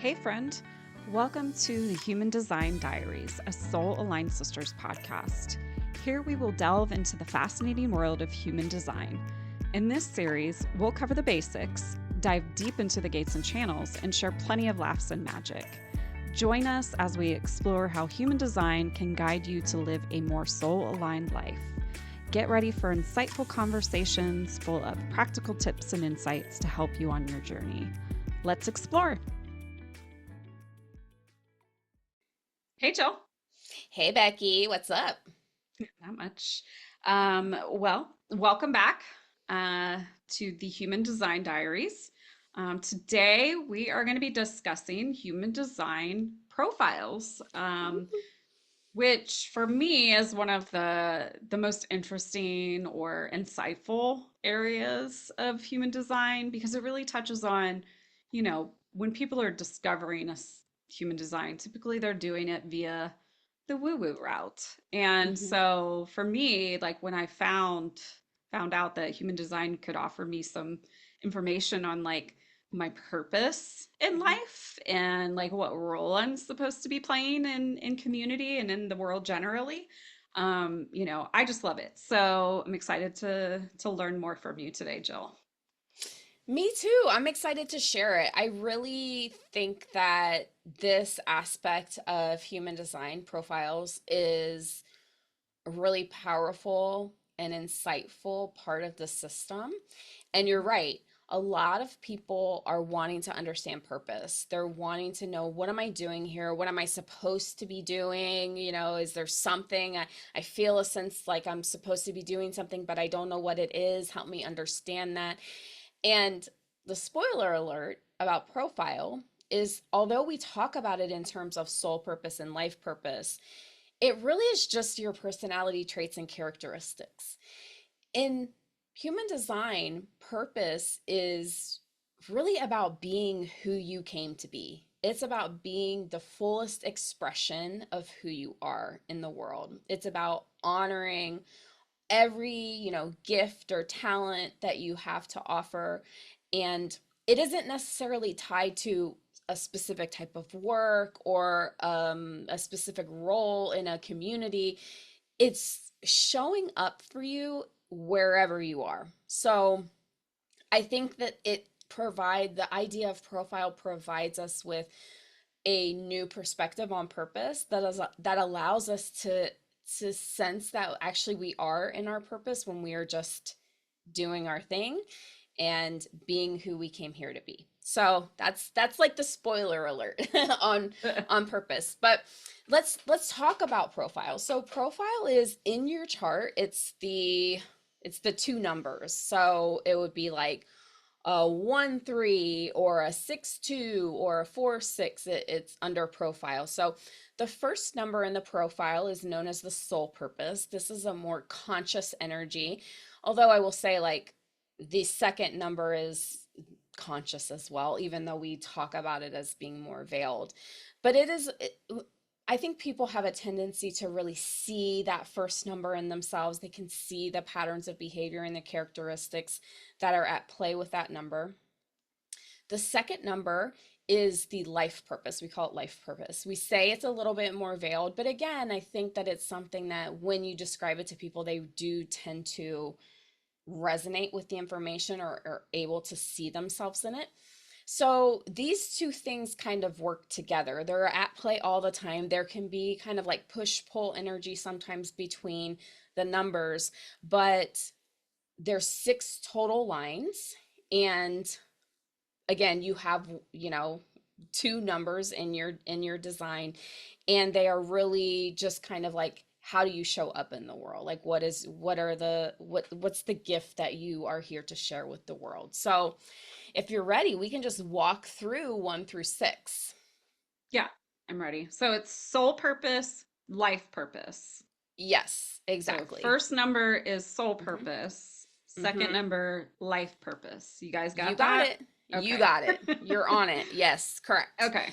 Hey, friend. Welcome to the Human Design Diaries, a Soul Aligned Sisters podcast. Here we will delve into the fascinating world of human design. In this series, we'll cover the basics, dive deep into the gates and channels, and share plenty of laughs and magic. Join us as we explore how human design can guide you to live a more soul aligned life. Get ready for insightful conversations full of practical tips and insights to help you on your journey. Let's explore. Hey, Jill. Hey Becky, what's up? Not much. Welcome back to the Human Design Diaries. Today, we are going to be discussing human design profiles, which for me is one of the most interesting or insightful areas of human design because it really touches on, when people are discovering human design, typically they're doing it via the woo-woo route. And hmm so for me, like when I found out that human design could offer me some information on like my purpose in hmm life and like what role I'm supposed to be playing in community and in the world generally. I just love it. So I'm excited to learn more from you today, Jill. Me too. I'm excited to share it. I really think that this aspect of human design profiles is a really powerful and insightful part of the system. And you're right. A lot of people are wanting to understand purpose. They're wanting to know, what am I doing here? What am I supposed to be doing? Is there something I feel a sense like I'm supposed to be doing something, but I don't know what it is. Help me understand that. And the spoiler alert about profile is, although we talk about it in terms of soul purpose and life purpose, it really is just your personality traits and characteristics. In human design, purpose is really about being who you came to be. It's about being the fullest expression of who you are in the world. It's about honoring every, gift or talent that you have to offer. And it isn't necessarily tied to a specific type of work or a specific role in a community. It's showing up for you wherever you are. So I think that the idea of profile provides us with a new perspective on purpose that allows us to sense that actually we are in our purpose when we are just doing our thing and being who we came here to be. So that's like the spoiler alert on on purpose. But let's talk about profile. So profile is in your chart. It's the two numbers. So it would be like a 1-3 or a 6-2 or a 4-6. It's under profile. So the first number in the profile is known as the soul purpose. This is a more conscious energy. Although I will say, like, the second number is conscious as well, even though we talk about it as being more veiled. But I think people have a tendency to really see that first number in themselves. They can see the patterns of behavior and the characteristics that are at play with that number. The second number is the life purpose. We call it life purpose. We say it's a little bit more veiled, but again, I think that it's something that when you describe it to people, they do tend to resonate with the information or are able to see themselves in it. So these two things kind of work together. They're at play all the time. There can be kind of like push-pull energy sometimes between the numbers, but there's 6 total lines. And again, you have, two numbers in your design, and they are really just kind of like, how do you show up in the world? Like, what's the gift that you are here to share with the world? So if you're ready, we can just walk through 1 through 6. Yeah, I'm ready. So it's soul purpose, life purpose. Yes, So exactly. first number is soul hmm purpose. Second hmm number, life purpose. You guys You got got that? it. You Okay. got it. You're on it. Yes, correct. Okay.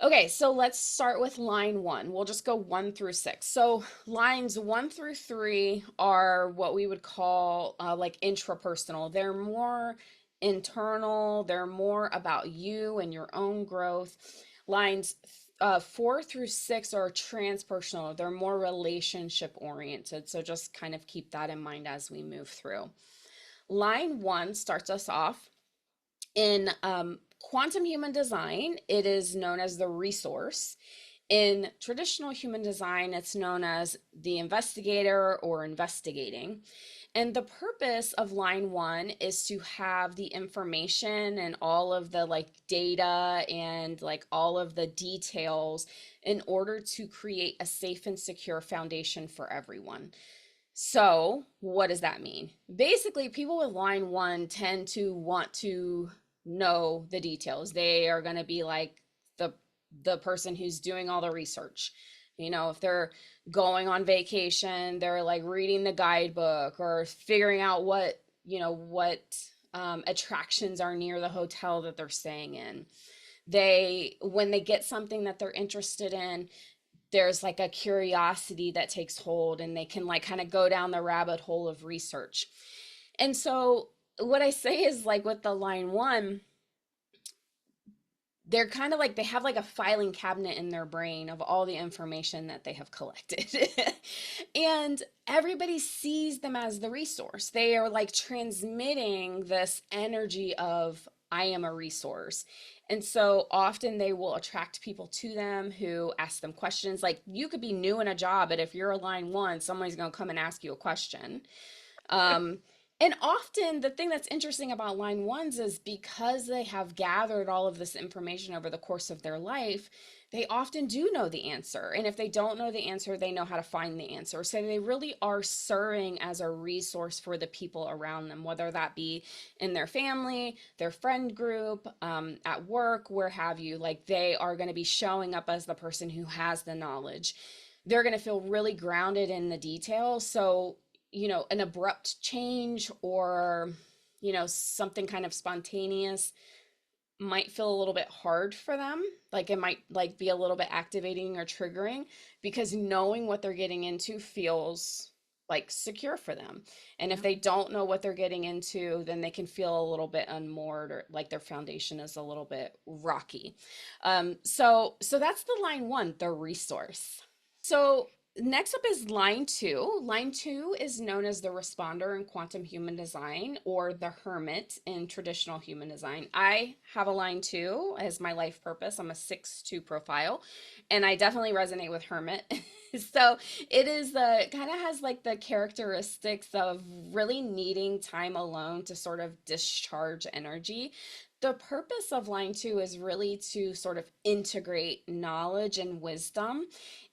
Okay, so let's start with line 1. We'll just go 1 through 6. So lines 1 through 3 are what we would call like intrapersonal. They're more internal, they're more about you and your own growth. Lines 4 through 6 are transpersonal, they're more relationship oriented. So just kind of keep that in mind as we move through. Line 1 starts us off in quantum human design, it is known as the resource. In traditional human design, it's known as the investigator or investigating. And the purpose of line 1 is to have the information and all of the like data and like all of the details in order to create a safe and secure foundation for everyone. So, what does that mean? Basically, people with line 1 tend to want to know the details. They are going to be like the person who's doing all the research. You know, if they're going on vacation, they're like reading the guidebook or figuring out what attractions are near the hotel that they're staying in. When they get something that they're interested in, there's like a curiosity that takes hold and they can like kind of go down the rabbit hole of research. And so what I say is like with the line 1, they're kind of like they have like a filing cabinet in their brain of all the information that they have collected. And everybody sees them as the resource. They are like transmitting this energy of I am a resource. And so often they will attract people to them who ask them questions. Like you could be new in a job, but if you're a line 1, somebody's going to come and ask you a question. um, and often the thing that's interesting about line 1s is because they have gathered all of this information over the course of their life, they often do know the answer. And if they don't know the answer, they know how to find the answer. So they really are serving as a resource for the people around them, whether that be in their family, their friend group, at work, where have you. Like they are going to be showing up as the person who has the knowledge. They're going to feel really grounded in the details. So an abrupt change or, something kind of spontaneous might feel a little bit hard for them. Like it might like be a little bit activating or triggering because knowing what they're getting into feels like secure for them. And if Yeah. they don't know what they're getting into, then they can feel a little bit unmoored or like their foundation is a little bit rocky. So that's the line 1, the resource. So next up is line 2. Line 2 is known as the responder in quantum human design or the hermit in traditional human design. I have a line 2 as my life purpose. I'm a 6/2 profile, and I definitely resonate with hermit. So it is the kind of has like the characteristics of really needing time alone to sort of discharge energy. The purpose of line 2 is really to sort of integrate knowledge and wisdom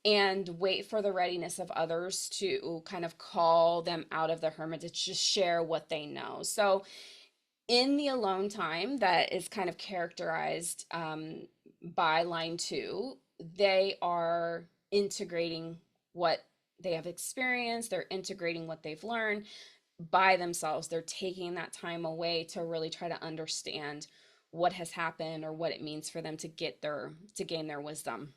and wait for the readiness of others to kind of call them out of the hermitage to share what they know. So, in the alone time that is kind of characterized by line 2, they are integrating what they have experienced, they're integrating what they've learned by themselves. They're taking that time away to really try to understand what has happened or what it means for them to gain their wisdom.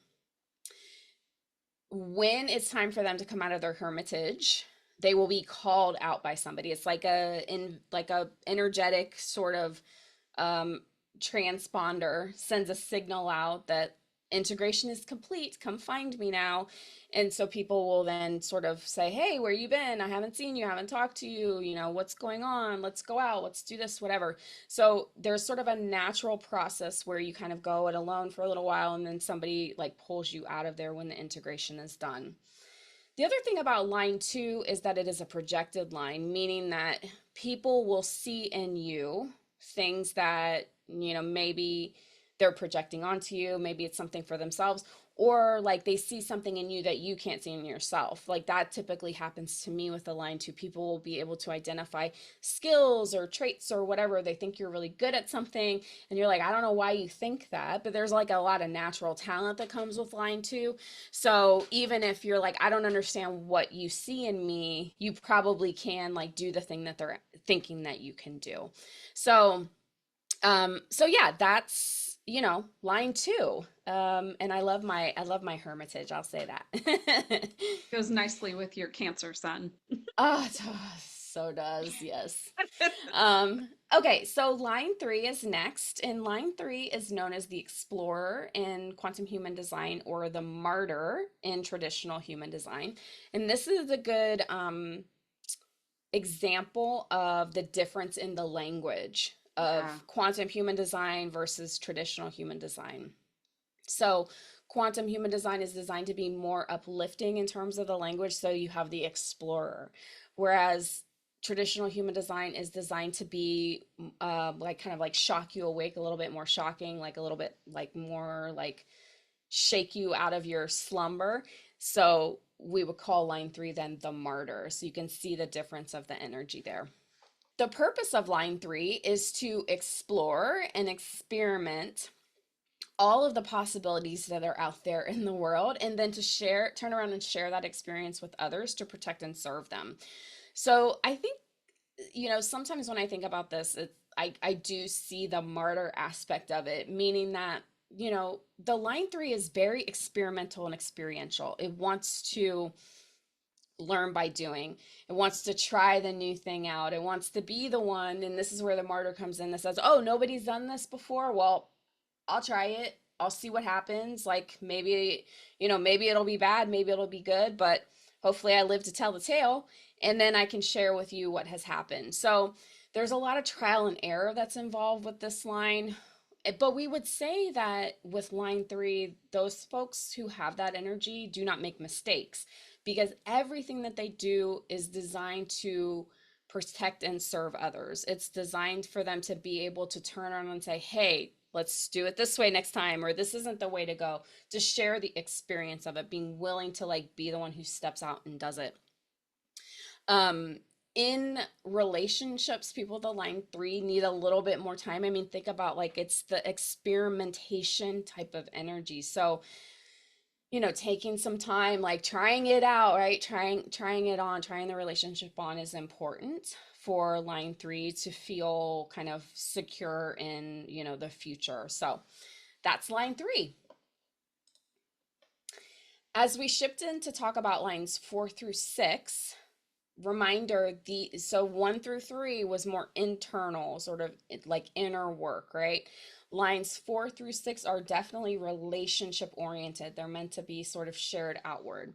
When it's time for them to come out of their hermitage, they will be called out by somebody. It's like a energetic sort of transponder sends a signal out that integration is complete. Come find me now. And so people will then sort of say, hey, where you been? I haven't seen you, I haven't talked to you, what's going on? Let's go out, let's do this, whatever. So there's sort of a natural process where you kind of go it alone for a little while and then somebody like pulls you out of there when the integration is done. The other thing about line 2 is that it is a projected line, meaning that people will see in you things that, maybe they're projecting onto you, maybe it's something for themselves, or like they see something in you that you can't see in yourself. Like that typically happens to me with the line 2. People will be able to identify skills or traits or whatever. They think you're really good at something and you're like, I don't know why you think that, but there's like a lot of natural talent that comes with line 2. So even if you're like, I don't understand what you see in me, you probably can like do the thing that they're thinking that you can do. So yeah, that's line 2. And I love my hermitage, I'll say that. Goes nicely with your Cancer sun. Oh, So does, yes. Okay, so line three is next, and line three is known as the explorer in quantum human design or the martyr in traditional human design. And this is a good example of the difference in the language Yeah. of quantum human design versus traditional human design. So, quantum human design is designed to be more uplifting in terms of the language. So, you have the explorer, whereas traditional human design is designed to be like kind of like shock you awake, a little bit more shocking, like a little bit like more like shake you out of your slumber. So, we would call line three then the martyr. So, you can see the difference of the energy there. The purpose of line three is to explore and experiment all of the possibilities that are out there in the world, and then to share, turn around and share that experience with others to protect and serve them. So I think, sometimes when I think about this, I do see the martyr aspect of it, meaning that, the line three is very experimental and experiential. It wants to learn by doing. It wants to try the new thing out. It wants to be the one. And this is where the martyr comes in that says, oh, nobody's done this before. Well, I'll try it. I'll see what happens. Like maybe, maybe it'll be bad, maybe it'll be good, but hopefully I live to tell the tale and then I can share with you what has happened. So there's a lot of trial and error that's involved with this line. But we would say that with line three, those folks who have that energy do not make mistakes because everything that they do is designed to protect and serve others. It's designed for them to be able to turn around and say, hey, let's do it this way next time, or this isn't the way to go. To share the experience of it, being willing to like be the one who steps out and does it. Um, in relationships, people with the line three need a little bit more time. I mean, think about like it's the experimentation type of energy. So, taking some time, like trying it out, right? Trying it on, trying the relationship on is important for line three to feel kind of secure in, the future. So that's line three. As we shift in to talk about lines 4 through 6, reminder, so 1 through 3 was more internal, sort of like inner work, right? Lines 4 through 6 are definitely relationship oriented. They're meant to be sort of shared outward.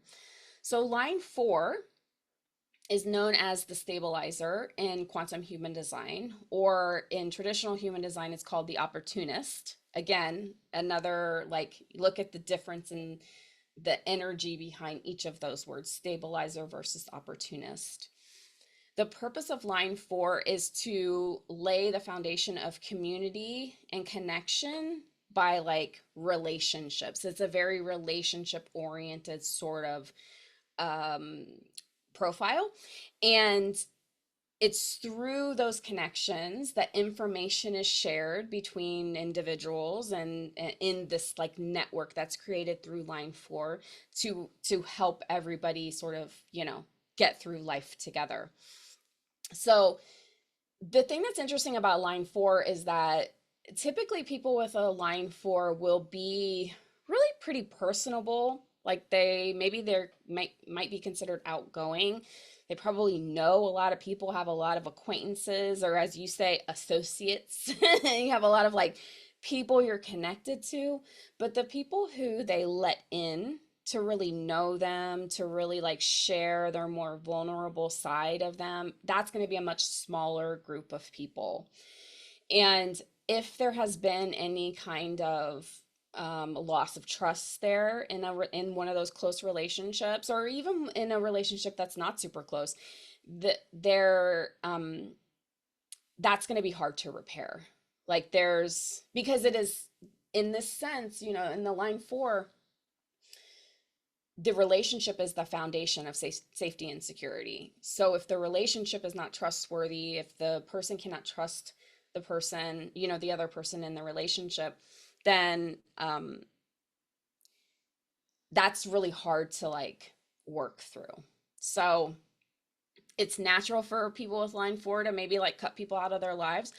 So line 4 is known as the stabilizer in quantum human design, or in traditional human design, it's called the opportunist. Again, another like look at the difference in the energy behind each of those words, stabilizer versus opportunist. The purpose of line 4 is to lay the foundation of community and connection by like relationships. It's a very relationship oriented sort of um, profile. And it's through those connections that information is shared between individuals and in this like network that's created through line 4 to help everybody sort of, get through life together. So the thing that's interesting about line 4 is that typically people with a line 4 will be really pretty personable. Like they're might be considered outgoing. They probably know a lot of people, have a lot of acquaintances, or as you say, associates. You have a lot of like people you're connected to, but the people who they let in to really know them, to really like share their more vulnerable side of them, that's going to be a much smaller group of people. And if there has been any kind of loss of trust there in one of those close relationships, or even in a relationship that's not super close, that there that's going to be hard to repair. Like there's because it is in this sense, in the line 4, the relationship is the foundation of safety and security. So if the relationship is not trustworthy, if the person cannot trust the person, the other person in the relationship, then that's really hard to like work through. So it's natural for people with line 4 to maybe like cut people out of their lives.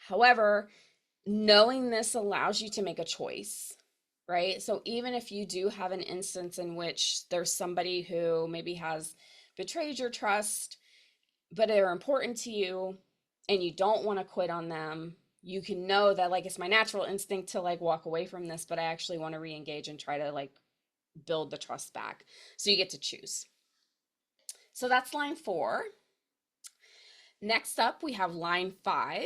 However, knowing this allows you to make a choice, right? So even if you do have an instance in which there's somebody who maybe has betrayed your trust, but they're important to you and you don't want to quit on them, you can know that like it's my natural instinct to like walk away from this, but I actually want to re-engage and try to like build the trust back. So you get to choose. So that's line 4. Next up, we have line 5.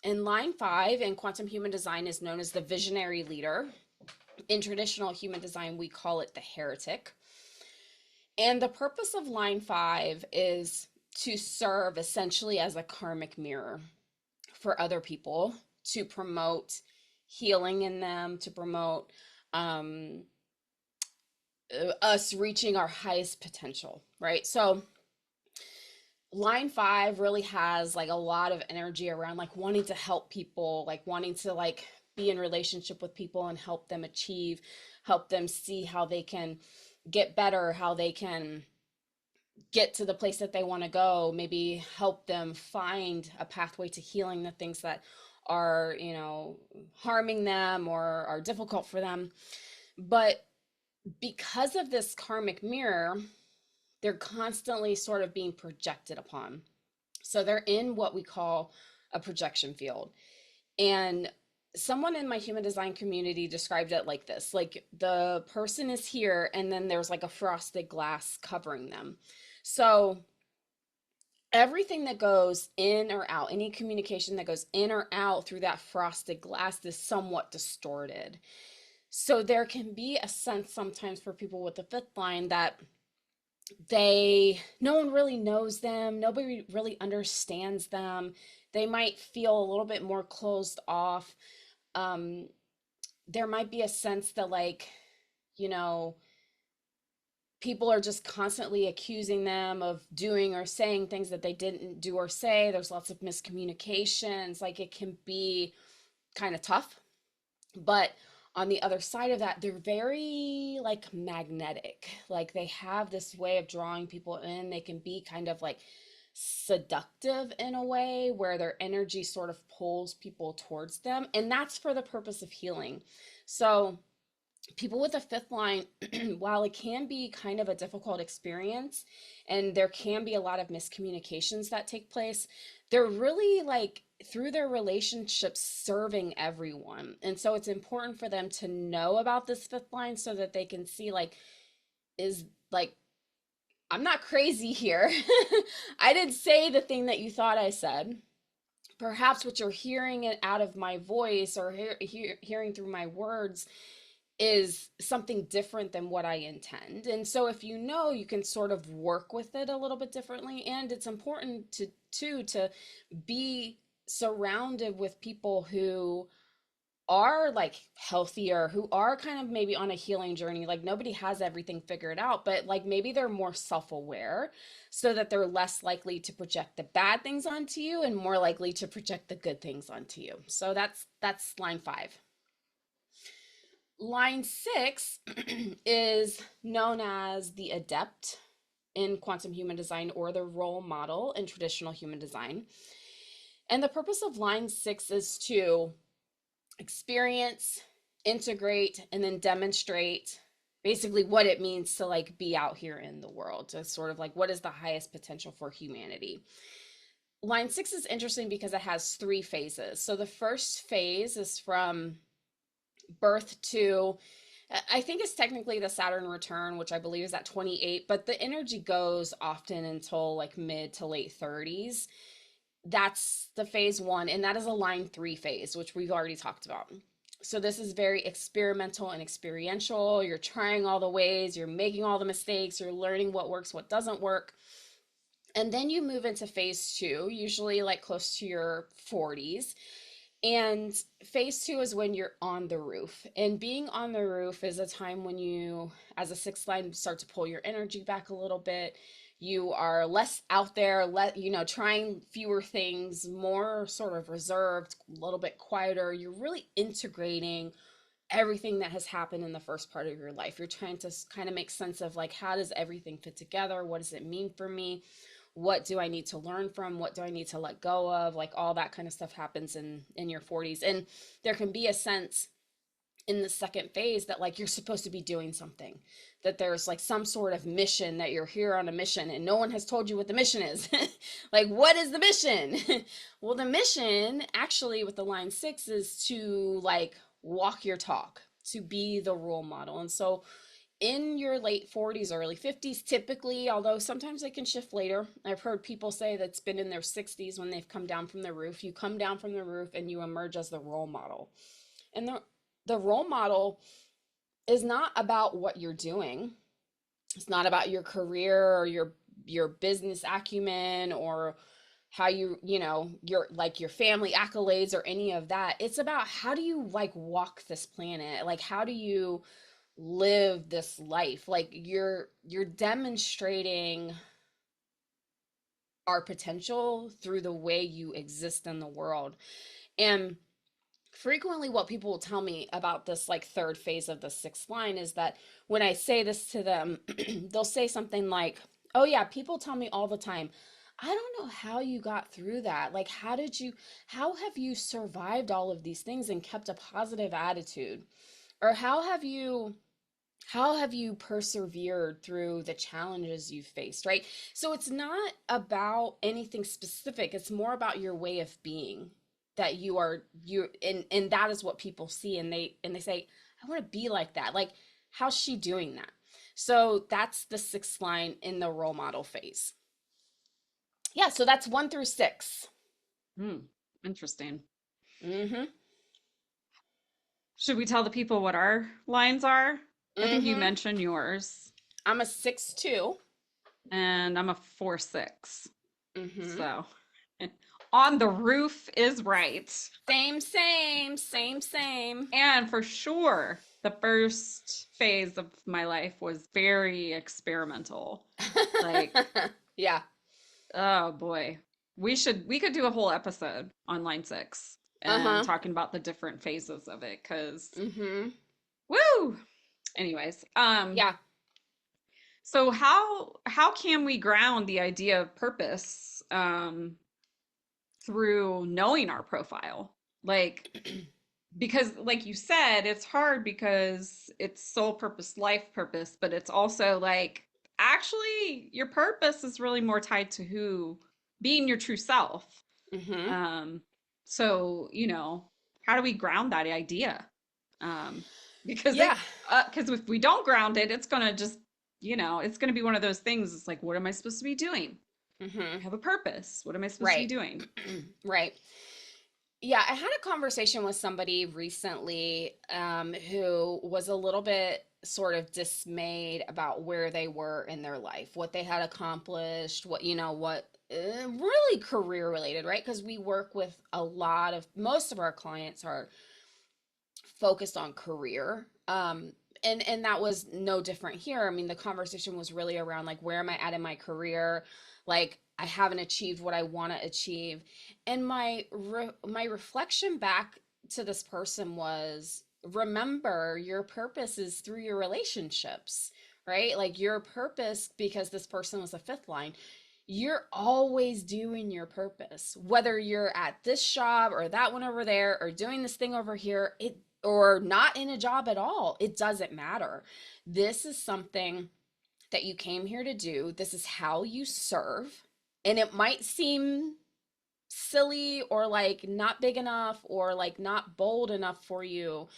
And line 5 in quantum human design is known as the visionary leader. In traditional human design, we call it the heretic. And the purpose of line 5 is to serve essentially as a karmic mirror for other people, to promote healing in them, to promote um, us reaching our highest potential, right? So line 5 really has like a lot of energy around like wanting to help people, like wanting to like be in relationship with people and help them achieve, help them see how they can get better, how they can get to the place that they want to go, maybe help them find a pathway to healing the things that are, harming them or are difficult for them. But because of this karmic mirror, they're constantly sort of being projected upon. So they're in what we call a projection field. And someone in my human design community described it like this, like the person is here and then there's like a frosted glass covering them. So everything that goes in or out, any communication that goes in or out through that frosted glass is somewhat distorted. So there can be a sense sometimes for people with the fifth line that no one really knows them, nobody really understands them. They might feel a little bit more closed off. um there might be a sense that like, you know people are just constantly accusing them of doing or saying things that they didn't do or say. There's lots of miscommunications. Like it can be kind of tough. But on the other side of that, they're very like magnetic. Like they have this way of drawing people in. They can be kind of like seductive in a way where their energy sort of pulls people towards them. And that's for the purpose of healing. So people with a fifth line, while it can be kind of a difficult experience and there can be a lot of miscommunications that take place, they're really like through their relationships serving everyone. And so it's important for them to know about this fifth line so that they can see like, is like, I'm not crazy here. I didn't say the thing that you thought I said. Perhaps what you're hearing it out of my voice or hearing through my words is something different than what I intend. And so if you know, you can sort of work with it a little bit differently. And it's important to be surrounded with people who are like healthier, who are kind of maybe on a healing journey. Like nobody has everything figured out, but like maybe they're more self-aware so that they're less likely to project the bad things onto you and more likely to project the good things onto you. So that's line 5. Line 6 is known as the adept in quantum human design or the role model in traditional human design. And the purpose of line 6 is to experience, integrate, and then demonstrate basically what it means to like be out here in the world, to sort of like what is the highest potential for humanity. Line 6 is interesting because it has 3 phases. So the first phase is from birth to, I think it's technically the Saturn return, which I believe is at 28, but the energy goes often until like mid to late 30s. That's the phase 1, and that is a line 3 phase, which we've already talked about. So this is very experimental and experiential. You're trying all the ways, you're making all the mistakes, you're learning what works, what doesn't work. And then you move into phase 2, usually like close to your 40s. And phase 2 is when you're on the roof. And being on the roof is a time when you, as a sixth line, start to pull your energy back a little bit. You are less out there, trying fewer things, more sort of reserved, a little bit quieter. You're really integrating everything that has happened in the first part of your life. You're trying to kind of make sense of like, how does everything fit together? What does it mean for me? What do I need to learn from? What do I need to let go of? Like all that kind of stuff happens in your 40s. And there can be a sense in the second phase that like you're supposed to be doing something, that there's like some sort of mission, that you're here on a mission and no one has told you what the mission is. Like, what is the mission? Well, the mission actually with the line 6 is to like walk your talk, to be the role model. And so in your late 40s, early 50s, typically, although sometimes they can shift later. I've heard people say that's been in their 60s when they've come down from the roof. You come down from the roof and you emerge as the role model. And the role model is not about what you're doing. It's not about your career or your business acumen or how you know, your family accolades or any of that. It's about how do you like walk this planet? Like how do you live this life? Like you're demonstrating our potential through the way you exist in the world. And frequently what people will tell me about this like third phase of the sixth line is that when I say this to them, they'll say something like, "Oh yeah, people tell me all the time, I don't know how you got through that. Like how have you survived all of these things and kept a positive attitude? Or how have you persevered through the challenges you've faced?" Right? So it's not about anything specific. It's more about your way of being, that you and that is what people see, and they say, "I want to be like that." Like, how's she doing that? So that's the sixth line in the role model phase. Yeah, so that's 1 through 6. Hmm. Interesting. Mm-hmm. Should we tell the people what our lines are? I think you Mm-hmm. mentioned yours, I'm a 6 2. and I'm a 4-6. Mm-hmm. So, on the roof is right. Same. And for sure, the first phase of my life was very experimental. Like, Yeah. oh boy. We could do a whole episode on line 6 and Uh-huh. talking about the different phases of it cuz Mm-hmm. woo. Anyways, Yeah. so how can we ground the idea of purpose through knowing our profile? Like, because like you said, it's hard because it's soul purpose, life purpose, but it's also like actually your purpose is really more tied to who being your true self. Mm-hmm. um so how do we ground that idea? um because Yeah. if we don't ground it, it's gonna just it's gonna be one of those things. It's like, what am I supposed to be doing? I Mm-hmm. have a purpose. What am I supposed to be Right. doing? Right. Yeah, I had a conversation with somebody recently who was a little bit sort of dismayed about where they were in their life, what they had accomplished, what really career related, right? Because we work with most of our clients are focused on career. And that was no different here. I mean, the conversation was really around like, where am I at in my career? Like, I haven't achieved what I want to achieve. And my reflection back to this person was, remember, your purpose is through your relationships, right? Like your purpose, because this person was a fifth line, you're always doing your purpose, whether you're at this job or that one over there or doing this thing over here, it or not in a job at all. It doesn't matter. This is something that you came here to do. This is how you serve. And it might seem silly or like not big enough or like not bold enough for you,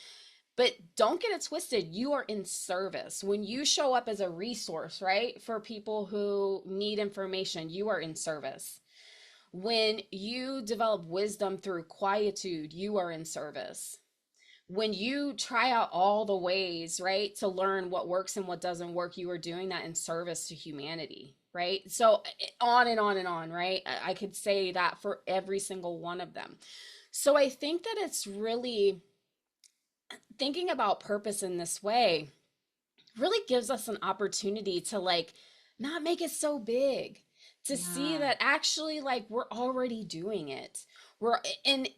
but don't get it twisted. You are in service. When you show up as a resource, right, for people who need information, you are in service. When you develop wisdom through quietude, you are in service. When you try out all the ways, right, to learn what works and what doesn't work, you are doing that in service to humanity, right? So on and on and on, right? I could say that for every single one of them. So I think that it's really thinking about purpose in this way really gives us an opportunity to like not make it so big, to see Yeah. that actually like we're already doing it. We're and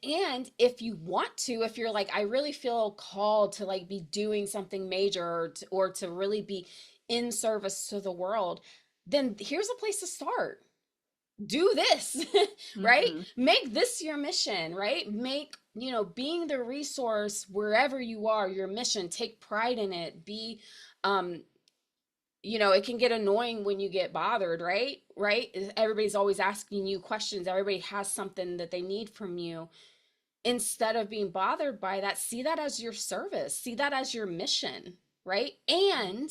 if you want to, if you're like, I really feel called to like be doing something major, or to really be in service to the world, then here's a place to start. do this, right? Hmm. Make this your mission, right? Make, being the resource wherever you are, your mission, take pride in it. Be, um, it can get annoying when you get bothered, right? Right? Everybody's always asking you questions. Everybody has something that they need from you. Instead of being bothered by that, see that as your service, see that as your mission, right? And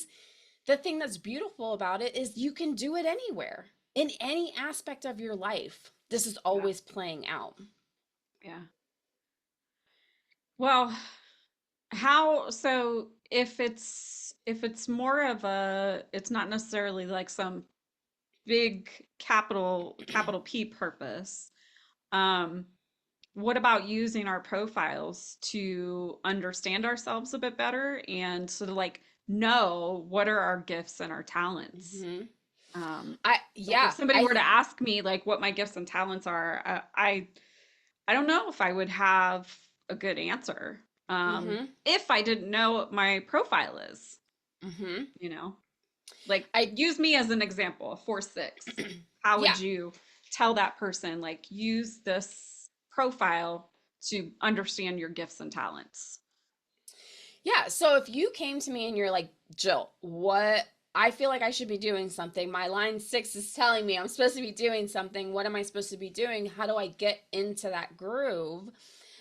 the thing that's beautiful about it is you can do it anywhere in any aspect of your life. This is Yeah. always playing out. Yeah. Well, so if it's more of a, it's not necessarily like some big capital P purpose. Um, what about using our profiles to understand ourselves a bit better and sort of like know what are our gifts and our talents? Hmm. Um, I like if yeah, somebody I were to ask me like what my gifts and talents are, I don't know if I would have a good answer. hmm If I didn't know what my profile is, hmm you know, like I use me as an example, a 4-6. How yeah. would you tell that person, like, use this profile to understand your gifts and talents? Yeah, so if you came to me and you're like, Jill, what, I feel like I should be doing something. My line 6 is telling me I'm supposed to be doing something. What am I supposed to be doing? How do I get into that groove?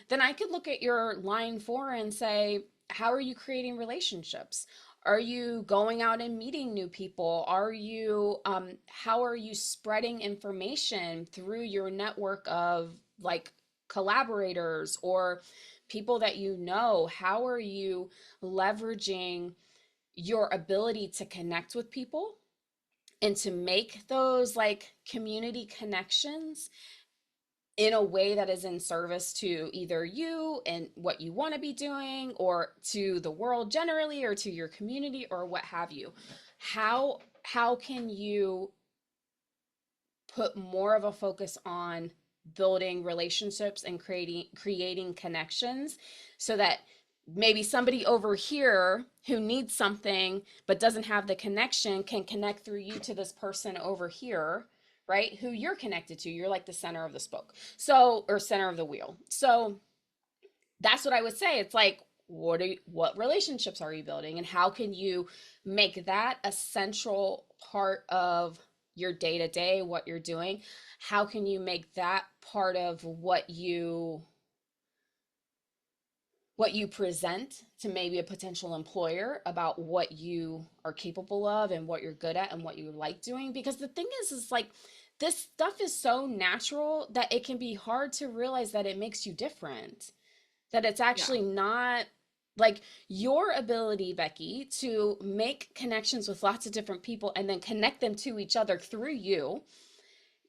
Then I could look at your line 4 and say, how are you creating relationships? Are you going out and meeting new people? How are you spreading information through your network of like collaborators or people that you know? How are you leveraging your ability to connect with people and to make those like community connections in a way that is in service to either you and what you want to be doing or to the world generally or to your community or what have you? How can you put more of a focus on building relationships and creating connections so that maybe somebody over here who needs something but doesn't have the connection can connect through you to this person over here, right? Who you're connected to. You're like the center of the spoke. So, or center of the wheel. So, that's what I would say. It's like, what relationships are you building and how can you make that a central part of your day to day, what you're doing? How can you make that part of what you present to maybe a potential employer about what you are capable of and what you're good at and what you like doing? Because the thing is like this stuff is so natural that it can be hard to realize that it makes you different, that it's Yeah. actually not like your ability, Becky, to make connections with lots of different people and then connect them to each other through you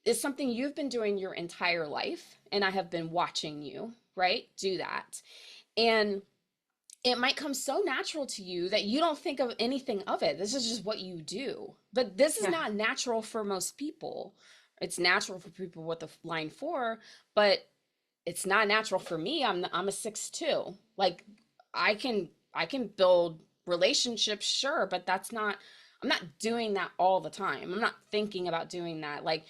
is something you've been doing your entire life. And I have been watching you, right? Do that. And it might come so natural to you that you don't think of anything of it. This is just what you do. But this is Yeah. not natural for most people. It's natural for people with the line 4, but it's not natural for me. I'm a 6 2. Like I can build relationships, sure, but that's not, I'm not doing that all the time. I'm not thinking about doing that. Like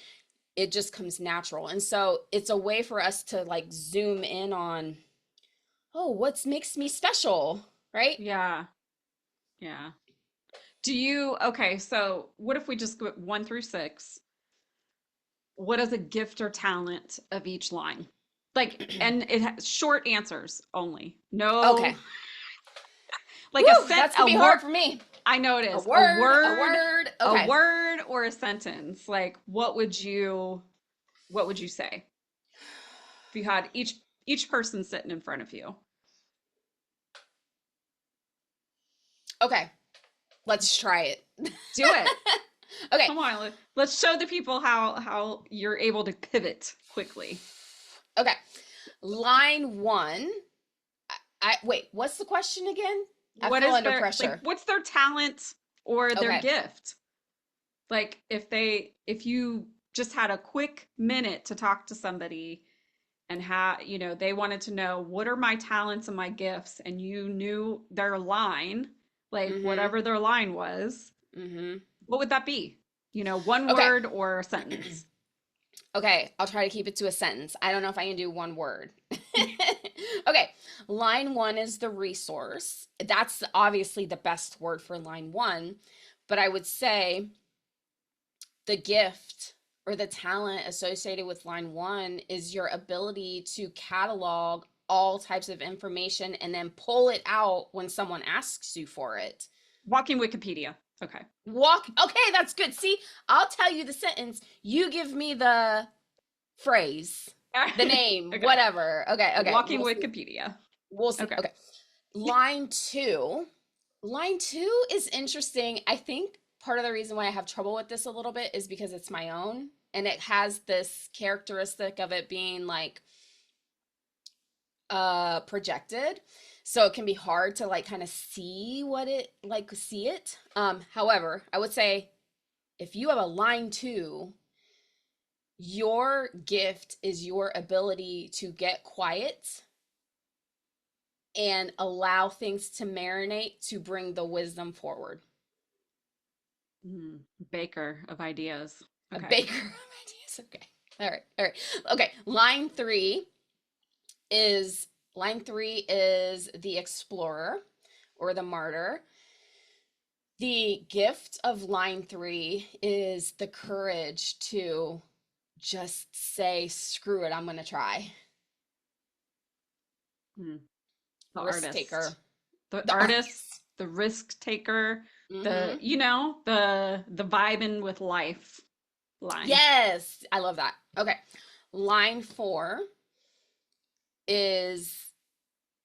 it just comes natural. And so it's a way for us to like zoom in on, oh, what makes me special, right? Yeah. Yeah. Okay, so what if we just go 1-6? What is a gift or talent of each line? Like, and it has short answers only. No, Okay. like Woo, that's a gonna be word. hard for me. I know it A is word, a word. a Okay. word or a sentence. Like, what would you say if you had each person sitting in front of you? Okay. Let's try it. Do it. Okay. Come on, let's show the people how you're able to pivot quickly. Okay. Line 1. I wait, what's the question again? I What feel is under their like? pressure. What's their talent or their Okay. gift? Like if you just had a quick minute to talk to somebody and they wanted to know what are my talents and my gifts, and you knew their line, like Mm-hmm. whatever their line was, Mm-hmm. what would that be? One Okay. word or a sentence. Okay, I'll try to keep it to a sentence. I don't know if I can do one word. Okay, line one is the resource. That's obviously the best word for line one, but I would say the gift or the talent associated with line one is your ability to catalog all types of information and then pull it out when someone asks you for it. Walking Wikipedia. Okay. Walk. Okay, that's good. See, I'll tell you the sentence. You give me the phrase, the name, Okay. whatever. Okay, okay. Walking We'll see. Wikipedia. We'll see. Okay. Okay. Line two. Line two is interesting. I think part of the reason why I have trouble with this a little bit is because it's my own and it has this characteristic of it being like projected. So it can be hard to like kind of see what it like see it. However, I would say if you have a line two, your gift is your ability to get quiet and allow things to marinate to bring the wisdom forward. Mm, baker of ideas. A Okay. baker of ideas. Okay. All right. All right. Okay. Line three is the explorer or the martyr. The gift of line three is the courage to just say, screw it, I'm going to try. Mm, the Risk taker. artist. The The artist, artist. the risk taker, the Mm-hmm. the vibing with life line. Yes. I love that. Okay. Line four is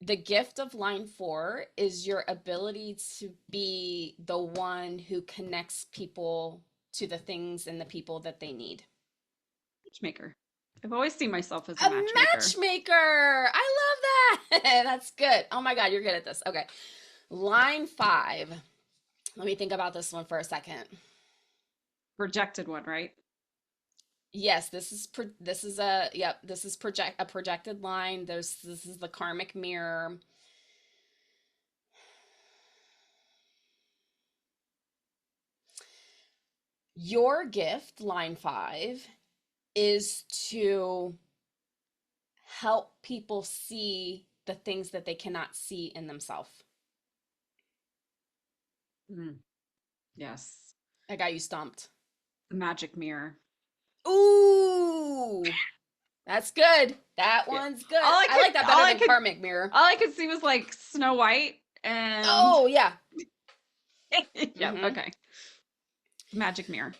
the gift of line four is your ability to be the one who connects people to the things and the people that they need. Matchmaker. I've always seen myself as a A matchmaker. matchmaker. I love that. That's good. Oh my God, you're good at this. Okay. Line five. Let me think about this one for a second. Projected one, right? Yes, this is a yep, this is a projected line. This is the karmic mirror. Your gift, line five, is to help people see the things that they cannot see in themselves. Mm, yes. I got you stumped. The magic mirror. Ooh, that's good. That Yeah. one's good. I like that better than karmic mirror. All I could see was like Snow White and Oh yeah. yep, Mm-hmm. okay. Magic mirror.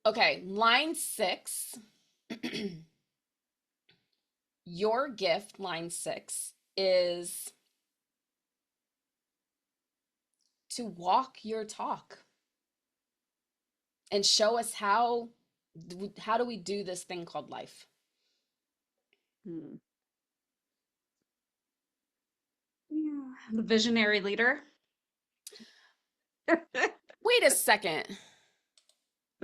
Okay, line six. Your gift, line six, is to walk your talk and show us how do we do this thing called life. Hmm. Yeah. The visionary leader. Did Wait a second.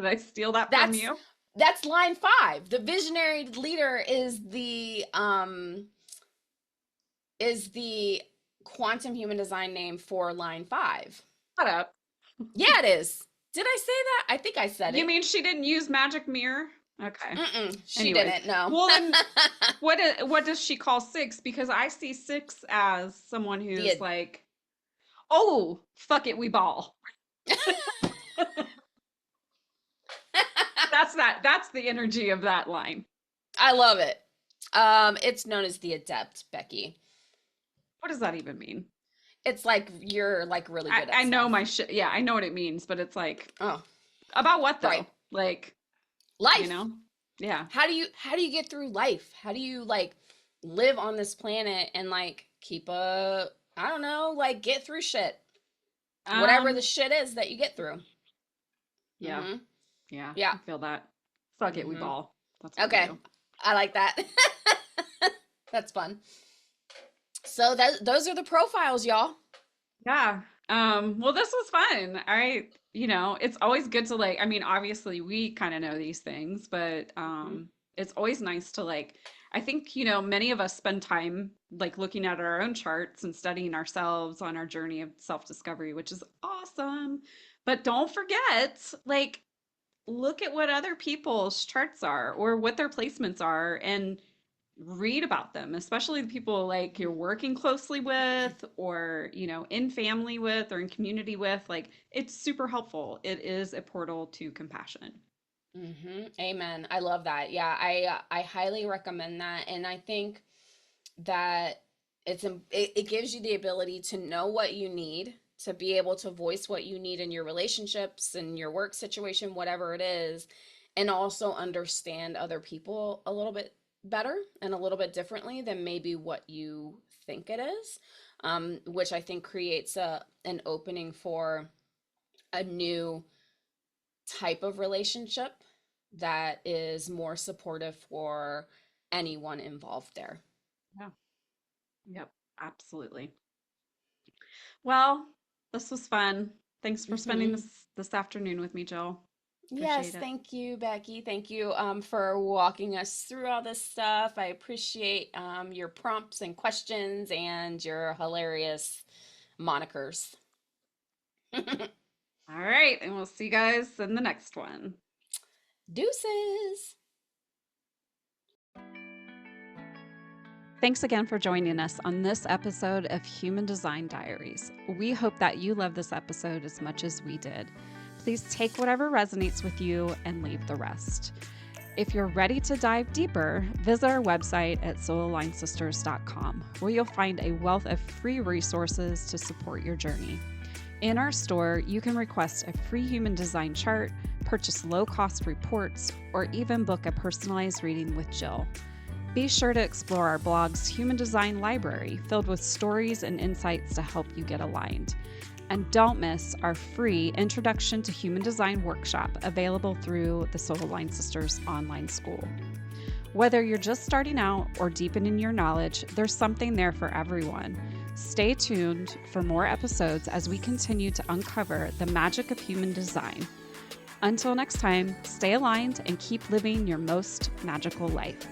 I steal that from That's you? that's line five. The visionary leader is the quantum human design name for line five. Shut up. Yeah, it is. Did I say that? I think I said You it. mean she didn't use magic mirror? Okay. Mm-mm, she Anyways, didn't. No. well then, what does she call six? Because I see six as someone who's The like, oh, fuck it, we ball. That's the energy of that line. I love it. It's known as the adept, Becky. What does that even mean? It's like you're like really good I at know stuff. my shit. Yeah, I know what it means, but it's like Oh, about what right. though? Like, you Life. know? Yeah. How do you get through life? How do you like live on this planet and like keep a I don't know, like get through shit. Whatever the Um, shit is that you get through. yeah, Mhm. yeah, Yeah. I feel that. Fuck it, we Mhm. ball. That's what we Okay. do. I like that. That's fun. So those are the profiles, y'all. Yeah. Well, this was fun. It's always good to like, I mean, obviously we kind of know these things, but Mhm. it's always nice to like, I think, many of us spend time like looking at our own charts and studying ourselves on our journey of self-discovery, which is awesome. But don't forget, like, look at what other people's charts are or what their placements are and read about them, especially the people like you're working closely with or, in family with or in community with. Like, it's super helpful. It is a portal to compassion. Amen. I love that. Yeah, I highly recommend that, and I think that it gives you the ability to know what you need, to be able to voice what you need in your relationships and your work situation, whatever it is, and also understand other people a little bit better and a little bit differently than maybe what you think it is, which I think creates an opening for a new type of relationship that is more supportive for anyone involved there. Yeah. Yep. Absolutely. Well, this was fun. Thanks for spending Hmm. this afternoon with me, Jill. Yes, Appreciate it. thank you, Becky. Thank you for walking us through all this stuff. I appreciate your prompts and questions and your hilarious monikers. All right, and we'll see you guys in the next one. Deuces. Thanks again for joining us on this episode of Human Design Diaries. We hope that you love this episode as much as we did. Please take whatever resonates with you and leave the rest. If you're ready to dive deeper, visit our website at soulalignedsisters.com, where you'll find a wealth of free resources to support your journey. In our store, you can request a free human design chart, purchase low-cost reports, or even book a personalized reading with Jill. Be sure to explore our blog's Human Design Library, filled with stories and insights to help you get aligned. And don't miss our free Introduction to Human Design workshop, available through the Soul Aligned Sisters online school. Whether you're just starting out or deepening your knowledge, there's something there for everyone. Stay tuned for more episodes as we continue to uncover the magic of human design. Until next time, stay aligned and keep living your most magical life.